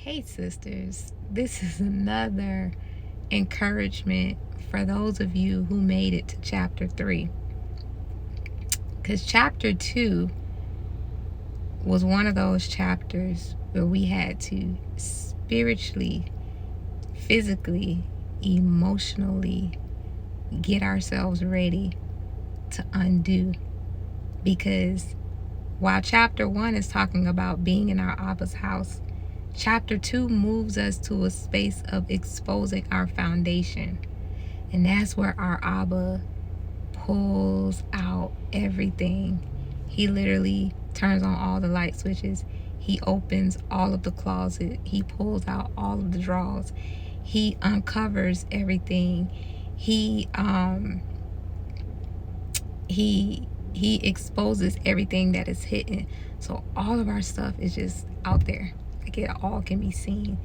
Hey, sisters, this is another encouragement for those of you who made it to chapter 3. Because chapter 2 was one of those chapters where we had to spiritually, physically, emotionally get ourselves ready to undo. Because while chapter 1 is talking about being in our Abba's house, chapter 2 moves us to a space of exposing our foundation. And that's where our Abba pulls out everything. He literally turns on all the light switches. He opens all of the closet. He pulls out all of the drawers. He uncovers everything. He exposes everything that is hidden. So all of our stuff is just out there. Like it all can be seen.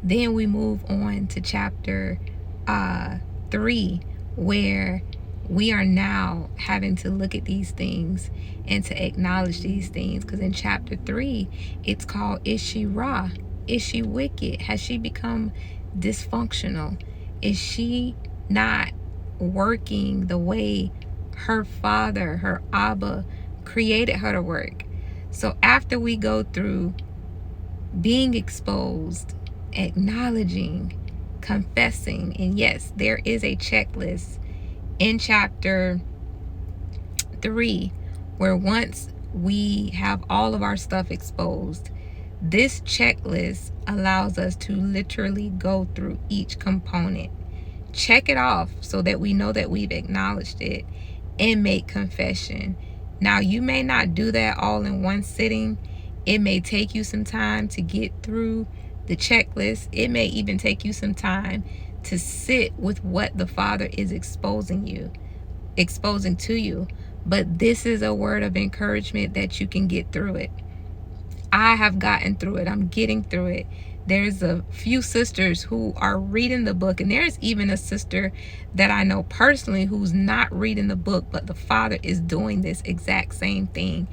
Then we move on to chapter 3, where we are now having to look at these things and to acknowledge these things. Because in chapter 3, it's called, is she raw? Is she wicked? Has she become dysfunctional? Is she not working the way her father, her Abba, created her to work? So after we go through being exposed, acknowledging, confessing, and yes, there is a checklist in chapter 3 where once we have all of our stuff exposed, this checklist allows us to literally go through each component, check it off so that we know that we've acknowledged it, and make confession. Now, you may not do that all in one sitting. It may take you some time to get through the checklist. It may even take you some time to sit with what the Father is exposing to you. But this is a word of encouragement that you can get through it. I have gotten through it. I'm getting through it. There's a few sisters who are reading the book, and there's even a sister that I know personally who's not reading the book, but the Father is doing this exact same thing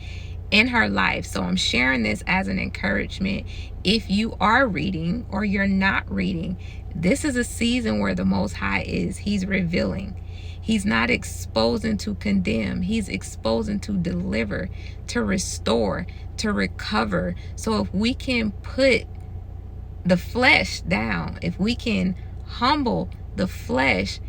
in her life. So I'm sharing this as an encouragement. If you are reading or you're not reading, this is a season where the Most High He's revealing. He's not exposing to condemn. He's exposing to deliver, to restore, to recover. So if we can put the flesh down, if we can humble the flesh,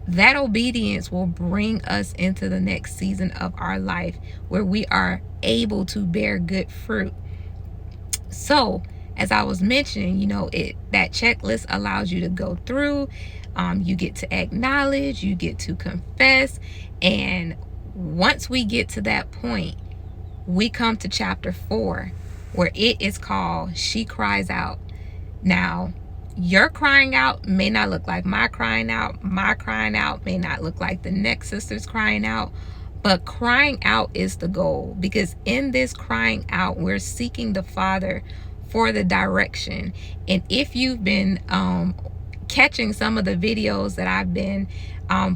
that obedience will bring us into the next season of our life where we are able to bear good fruit. So as I was mentioning, that checklist allows you to go through, you get to acknowledge, you get to confess. And once we get to that point, we come to chapter 4, where it is called, she cries out. Now, your crying out may not look like my crying out. My crying out may not look like the next sister's crying out. But crying out is the goal, because in this crying out, we're seeking the Father for the direction. And if you've been catching some of the videos that I've been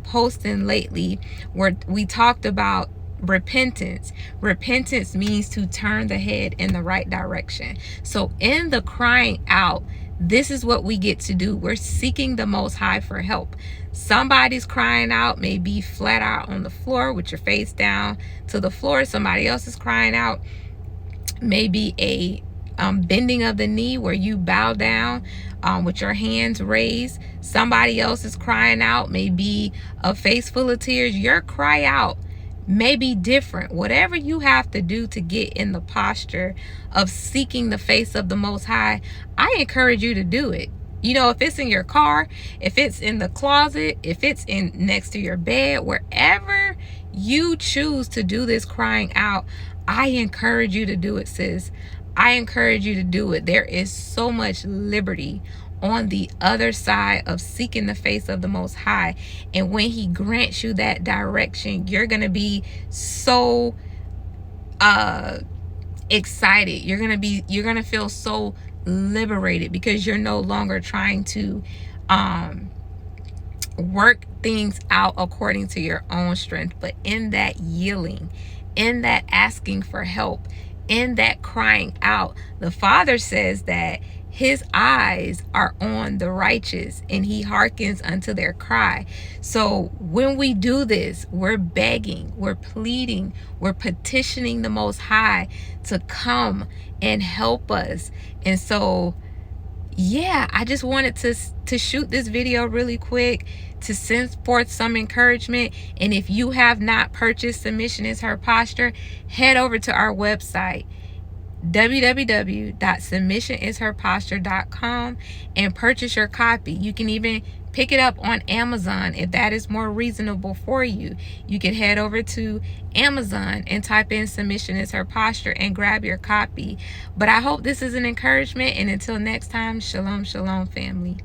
posting lately, where we talked about repentance. Repentance means to turn the head in the right direction. So in the crying out, this is what we get to do. We're seeking the Most High for help. Somebody's crying out may be flat out on the floor with your face down to the floor. Somebody else is crying out, maybe a bending of the knee where you bow down with your hands raised. Somebody else is crying out, maybe a face full of tears. Your cry out may be different. Whatever you have to do to get in the posture of seeking the face of the Most High, I encourage you to do it. If it's in your car, if it's in the closet, if it's in next to your bed, wherever you choose to do this crying out, I encourage you to do it, sis. I encourage you to do it. There is so much liberty on the other side of seeking the face of the Most High. And when He grants you that direction, you're going to be so excited. You're going to feel so liberated, because you're no longer trying to work things out according to your own strength, but in that yielding, in that asking for help, in that crying out, the Father says that his eyes are on the righteous, and he hearkens unto their cry. So when we do this, we're begging, we're pleading, we're petitioning the Most High to come and help us. And so, yeah, I just wanted to shoot this video really quick to send forth some encouragement. And if you have not purchased Submission is Her Posture, head over to our website, www.submissionisherposture.com, and purchase your copy. You can even pick it up on Amazon if that is more reasonable for you. You can head over to Amazon and type in Submission is Her Posture and grab your copy. But I hope this is an encouragement, and until next time, shalom, shalom, family.